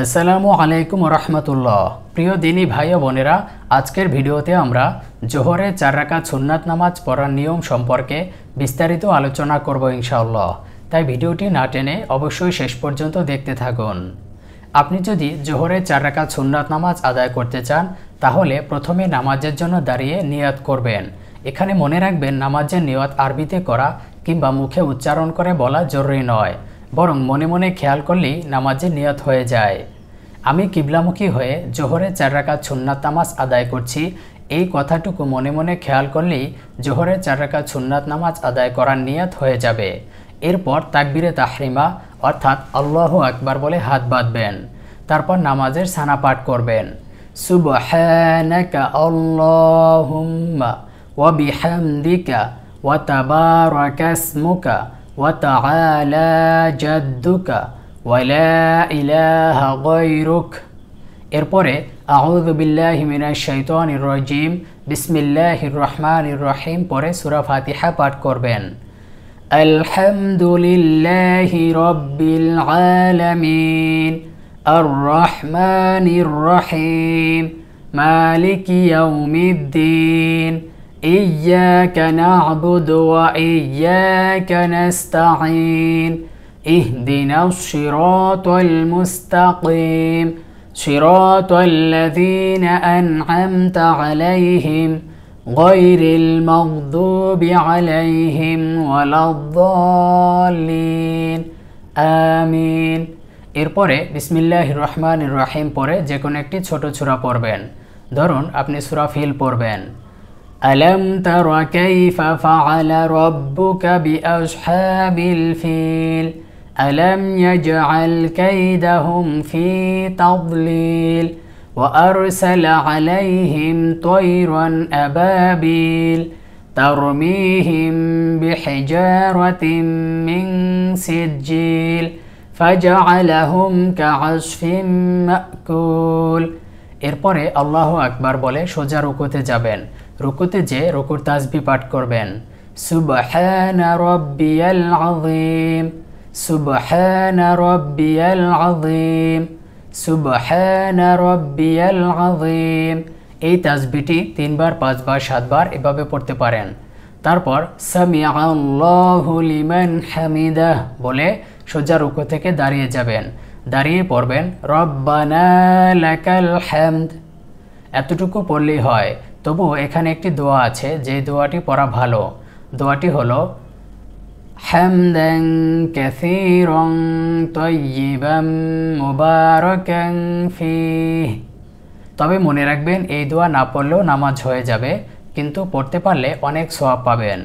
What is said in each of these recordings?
আসসালামু আলাইকুম রহমতুল্লাহ। প্রিয় দিনী ভাই ও বোনেরা, আজকের ভিডিওতে আমরা জোহরে 4 রাকাত সুন্নাত নামাজ পড়ার নিয়ম সম্পর্কে বিস্তারিত আলোচনা করব ইনশাআল্লাহ। তাই ভিডিওটি না টেনে অবশ্যই শেষ পর্যন্ত দেখতে থাকুন। আপনি যদি জোহরে 4 রাকাত সুন্নাত নামাজ আদায় করতে চান তাহলে প্রথমে নামাজের জন্য দাঁড়িয়ে নিয়ত করবেন। এখানে মনে রাখবেন নামাজের নিয়ত আরবিতে করা কিংবা মুখে উচ্চারণ করে বলা জরুরি নয়, বরং মনে মনে খেয়াল করলেই নামাজের নিয়ত হয়ে যায়। আমি কিবলামুখী হয়ে জোহরে 4 রাকাত সুন্নাত নামাজ আদায় করছি, এই কথাটুকু মনে মনে খেয়াল করলেই জোহরে 4 রাকাত সুন্নাত নামাজ আদায় করার নিয়ত হয়ে যাবে। এরপর তাকবীরে তাহরিমা অর্থাৎ আল্লাহু আকবার বলে হাত বাঁধবেন। তারপর নামাজের সানা পাঠ করবেন। সুবহানাকা আল্লাহুম্মা ওয়া বিহামদিকা ওয়া তাবারাকা ইসমুকা ওয়া তাআলা জাদ্দুকা ওয়া লা ইলাহা গায়রুক। এরপরে আউযু বিল্লাহি মিনাশ শাইতানির রাজিম বিসমিল্লাহির রহমানির রহিম পরে সূরা ফাতিহা পাঠ করবেন। আলহামদুলিল্লাহি রাব্বিল আলামিন আর রহমানির রহিম মালিকি ইয়াউমিদ্দিন ইয়্যাকা না'বুদু ওয়া ইয়্যাকা নাস্তাঈন ইহদিনাস সিরাতাল মুস্তাকিম সিরাতাল্লাযীনা আন'আমতা আলাইহিম গায়রিল মাগদুবি আলাইহিম ওয়ালাদ-দাল্লিন আমিন। এরপরে বিসমিল্লাহির রহমানির রহিম পরে যে কোনো একটি ছোট সূরা পড়বেন। ধরুন আপনি সূরা ফিল পড়বেন। আলাম তারা কাইফা ফাআলা রাব্বুকা বিআসহাবিল ফিল আলাম ইয়াজআল কাইদাহুম ফি তাদলিল ওয়া আরসালা আলাইহিম তায়রান আবাবিল তারমিহিম বিহিজারাতিন মিন সিজ্জিল ফাজআলাহুম কাআসফিন মাকুল। এরপরে আল্লাহু আকবার বলে সোজা রুকুতে যাবেন। রুকুতে যে রুকুর তাসবিহ পাঠ করবেন। সুবহানা রাব্বিয়াল আযীম সুবহানা রাব্বিয়াল আযীম সুবহানা রাব্বিয়াল আযীম। এই তাসবিহটি 3 বার 5 বার 7 বার এভাবে পড়তে পারেন। তারপর সামিআল্লাহু লিমান হামিদাহ বলে সোজা রুকু থেকে দাঁড়িয়ে যাবেন। দাঁড়িয়ে পড়বেন রব্বানা লাকাল হামদ। এতটুকু পড়লেই হয়। তবু এখানে একটি দোয়া আছে, যে দোয়াটি পড়া ভালো। দোয়াটি হলো হামদান কাসীরান তাইয়িবান মুবারাকান ফীহ। তবে মনে রাখবেন এই দোয়া না পড়লেও নামাজ হয়ে যাবে, কিন্তু পড়তে পারলে অনেক সওয়াব পাবেন।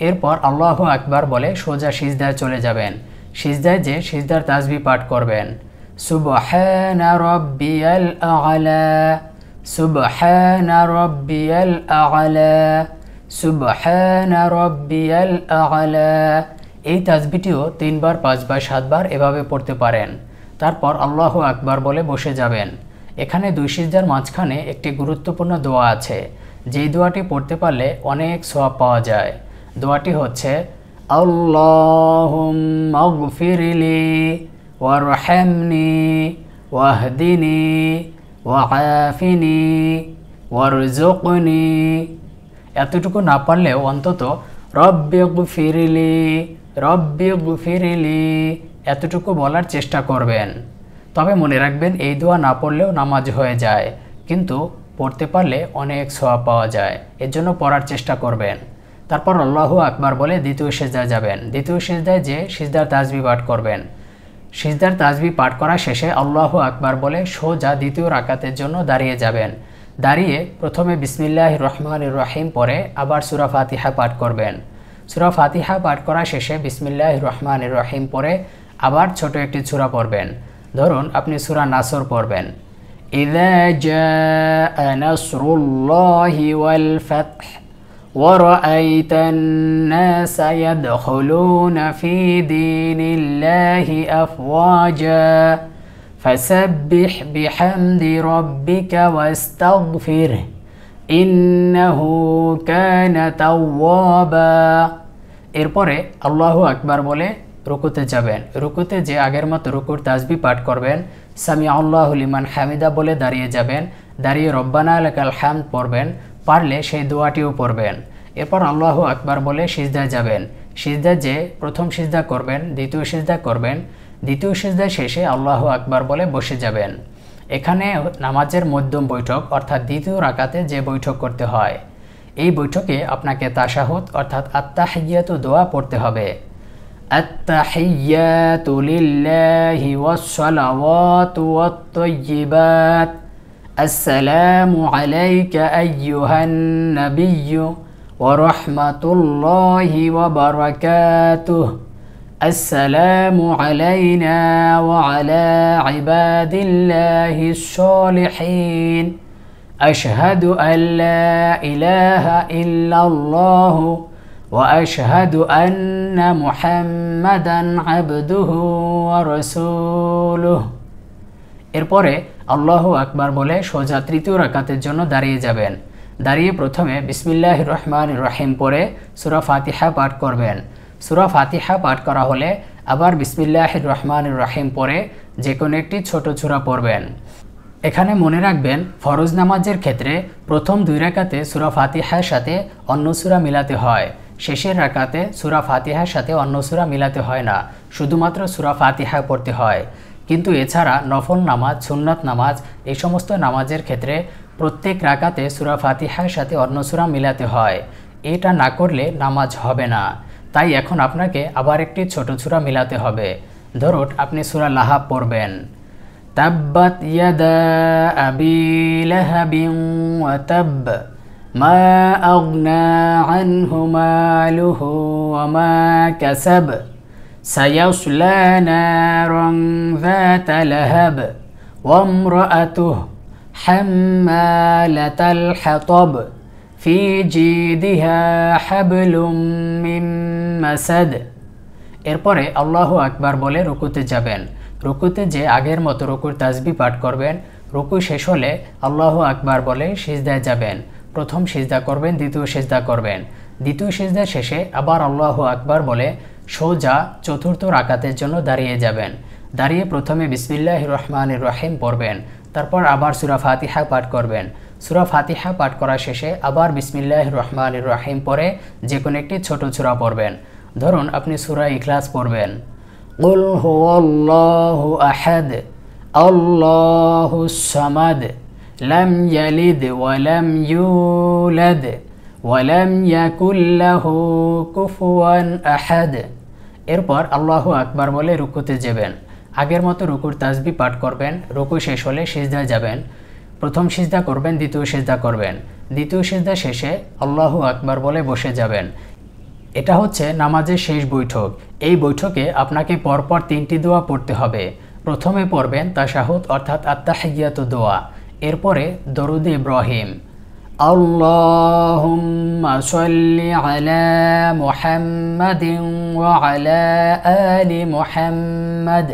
এরপর আল্লাহু আকবার বলে সোজা সিজদায় চলে যাবেন। সিজদায় যে সিজদার তাসবিহ পাঠ করবেন। সুবহানা রাব্বিয়াল আ'লা সুবহানা রাব্বিয়াল আ'লা সুবহানা রাব্বিয়াল আ'লা। এই তাসবিহটিও 3 বার 5 বার 7 বার এভাবে পড়তে পারেন। তারপর আল্লাহু আকবার বলে বসে যাবেন। এখানে 2 সিজদার মাঝখানে একটি গুরুত্বপূর্ণ দোয়া আছে, যেই দোয়াটি পড়তে পারলে অনেক সওয়াব পাওয়া যায়। দোয়াটি হচ্ছে আল্লাহুম্মা গফিরলি ওয়ারহামনি ওয়াহদিনি ওয়াআফিনি ওয়ারযুকনি। এতটুকু না পারলেও অন্তত রব্বি গফিরলি এতটুকু বলার চেষ্টা করবেন। তবে মনে রাখবেন এই দোয়া না পড়লেও নামাজ হয়ে যায়, কিন্তু পড়তে পারলে অনেক সওয়াব পাওয়া যায়, এর জন্য পড়ার চেষ্টা করবেন। তারপর আল্লাহু আকবার বলে দ্বিতীয় সিজদায় যাবেন। দ্বিতীয় সিজদায় যে সিজদার তাসবিহ পাঠ করবেন। সিজদার তাসবিহ পাঠ করা শেষে আল্লাহু আকবার বলে সোজা দ্বিতীয় রাকাতের জন্য দাঁড়িয়ে যাবেন। দাঁড়িয়ে প্রথমে বিসমিল্লাহির রহমানির রহিম পরে আবার সূরা ফাতিহা পাঠ করবেন। সূরা ফাতিহা পাঠ করা শেষে বিসমিল্লাহির রহমানির রহিম পরে আবার ছোট একটি সূরা পড়বেন। ধরুন আপনি সূরা নাসর পড়বেন। ইযা জাআ নাসরুল্লাহি ওয়াল ফাতহ ورأيت الناس يدخلون في دين الله أفواجا فسبح بحمد ربك واستغفره إنه كان توابا। এরপরে আল্লাহু আকবার বলে রুকুতে যাবেন। রুকুতে যে আগের মতো রুকুর তাসবিহ পাঠ করবেন। সামিআল্লাহু লিমান হামিদা বলে দাঁড়িয়ে যাবেন। দাঁড়িয়ে রব্বানা লাকাল হামদ পড়বেন, পারলে সেই দোয়াটিও পড়বেন। এরপর আল্লাহু আকবার বলে সিজদায় যাবেন। সিজদায় যে প্রথম সিজদা করবেন, দ্বিতীয় সিজদা করবেন, দ্বিতীয় সিজদা শেষে আল্লাহু আকবার বলে বসে যাবেন। এখানে নামাজের মধ্যম বৈঠক অর্থাৎ দ্বিতীয় রাকাতে যে বৈঠক করতে হয়, এই বৈঠকে আপনাকে তাশাহুদ অর্থাৎ আত্তাহিয়াতু দোয়া পড়তে হবে। আত্তাহিয়াতু লিল্লাহি ওয়াস-সালাওয়াতু ওয়াত-তাইয়্যিবাত আসসালামু আলাইকা আইয়ুহান নাবিয়্যু ওয়া রাহমাতুল্লাহি ওয়া বারাকাতুহু আসসালামু আলাইনা ওয়া আলা ইবাদিল্লাহিস সালিহিন আশহাদু আল্লা ইলাহা ইল্লাল্লাহু ওয়া আশহাদু আন্না মুহাম্মাদান আবদুহু ওয়া রাসূলুহু। এরপরে আল্লাহু আকবার বলে সোজা তৃতীয় রাকাতের জন্য দাঁড়িয়ে যাবেন। দাঁড়িয়ে প্রথমে বিসমিল্লাহির রহমানির রহিম পড়ে সূরা ফাতিহা পাঠ করবেন। সূরা ফাতিহা পাঠ করা হলে আবার বিসমিল্লাহির রহমানির রহিম পড়ে যে কোনো একটি ছোট সূরা পড়বেন। এখানে মনে রাখবেন, ফরজ নামাজের ক্ষেত্রে প্রথম 2 রাকাতে সূরা ফাতিহার সাথে অন্য সূরা মিলাতে হয়, শেষের রাকাতে সূরা ফাতিহার সাথে অন্য সূরা মিলাতে হয় না, শুধুমাত্র সূরা ফাতিহা পড়তে হয়। কিন্তু এছাড়া নফল নামাজ, সুন্নাত নামাজ, এই সমস্ত নামাজের ক্ষেত্রে প্রত্যেক রাকাতে সূরা ফাতিহার সাথে অন্য সূরা মিলাতে হয়। এটা না করলে নামাজ হবে না। তাই এখন আপনাকে আবার একটি ছোট সূরা মিলাতে হবে। ধরুন আপনি সূরা লাহাব পড়বেন, তাব্বাত ইয়াদা আবি লাহাবিন ওয়া তাব মা আগনা আনহু মালুহু ওয়া মা কাসাব সায়াসলা নারান যাতা লাহাব ওয়া ইমরাআতুহু হাম্মালাতাল হাতাব ফি জিদিহা হাবলুম মিন মাসাদ। এরপরে আল্লাহু আকবার বলে রুকুতে যাবেন। রুকুতে যে আগের মতো রুকুর তাসবিহ পাঠ করবেন। রুকু শেষ হলে আল্লাহু আকবার বলে সিজদায় যাবেন। প্রথম সিজদা করবেন, দ্বিতীয় সিজদা করবেন। দ্বিতীয় সিজদা শেষে আবার আল্লাহু আকবার বলে সোজা চতুর্থ রাকাতের জন্য দাঁড়িয়ে যাবেন। দাঁড়িয়ে প্রথমে বিসমিল্লাহির রহমানির রহিম পড়বেন, তারপর আবার সূরা ফাতিহা পাঠ করবেন। সূরা ফাতিহা পাঠ করা শেষে আবার বিসমিল্লাহির রহমানির রহিম পড়ে যে কোনো একটি ছোট সূরা পড়বেন। ধরুন আপনি সূরা ইখলাস পড়বেন, কুল হুয়াল্লাহু আহাদ আল্লাহুস সামাদ লাম ইয়ালিদ ওয়া লাম ইউলাদ ওয়া লাম ইয়াকুল লাহু কুফুয়ান আহাদ। এরপর আল্লাহু আকবার বলে রুকুতে যাবেন। আগের মতো রুকুর তাসবিহ পাঠ করবেন। রুকু শেষ হলে সিজদায় যাবেন। প্রথম সিজদা করবেন, দ্বিতীয় সিজদা করবেন। দ্বিতীয় সিজদা শেষে আল্লাহু আকবার বলে বসে যাবেন। এটা হচ্ছে নামাজের শেষ বৈঠক। এই বৈঠকে আপনাকে পরপর 3টি দোয়া পড়তে হবে। প্রথমে পড়বেন তাশাহুদ অর্থাৎ আত্তাহিয়াতু দোয়া, এরপরে দরুদ ইব্রাহিম, আল্লাহুম্মা সাল্লি আলা মুহাম্মাদিন ওয়া আলা আলি মুহাম্মাদ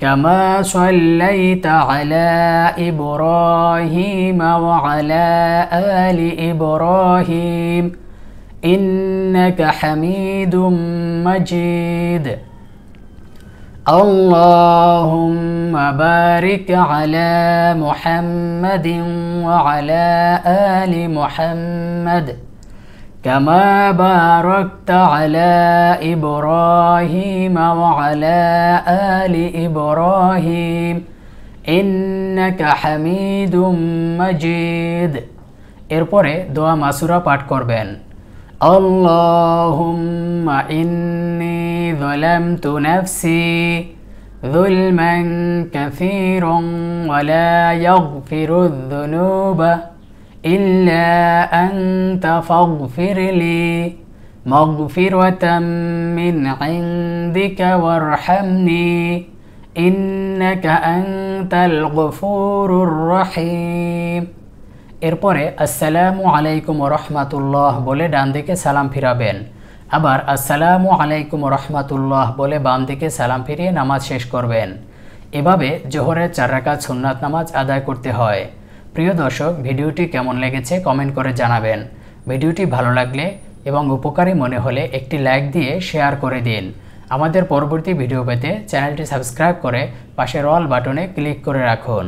কামা সাল্লাইতা আলা ইব্রাহিম ওয়া আলা আলি ইব্রাহিম ইন্নাকা হামিদুম মাজিদ। আল্লাহুম্মা বারিক আলা মুহাম্মাদিন ওয়া আলা আলি মুহাম্মাদ কামা বারাকতা আলা ইব্রাহিম ওয়া আলা আলি ইব্রাহিম ইন্নাকা হামিদুম মাজিদ। এরপরে দোয়া মাসুরা পাঠ করবেন, আল্লাহুম্মা ইন্নী যালামতু নাফসি যুলমান কাসীরান ওয়া লা ইয়াগফিরুয যুনুবা ইল্লা আনতা ফাগফিরলি মাগফিরাতাম মিন ইনদিকা ওয়ারহামনি ইন্নাকা আনতাল গফুরুর রহিম। এরপরে আসসালামু আলাইকুম রহমাতুল্লাহ বলে ডান দিকে সালাম ফিরাবেন। আবার আসসালামু আলাইকুম রহমাতুল্লাহ বলে বাম দিকে সালাম ফিরিয়ে নামাজ শেষ করবেন। এভাবে জোহরের 4 রাকাত সুন্নাত নামাজ আদায় করতে হয়। প্রিয় দর্শক, ভিডিওটি কেমন লেগেছে কমেন্ট করে জানাবেন। ভিডিওটি ভালো লাগলে এবং উপকারী মনে হলে একটি লাইক দিয়ে শেয়ার করে দিন। আমাদের পরবর্তী ভিডিও পেতে চ্যানেলটি সাবস্ক্রাইব করে পাশের অল বাটনে ক্লিক করে রাখুন।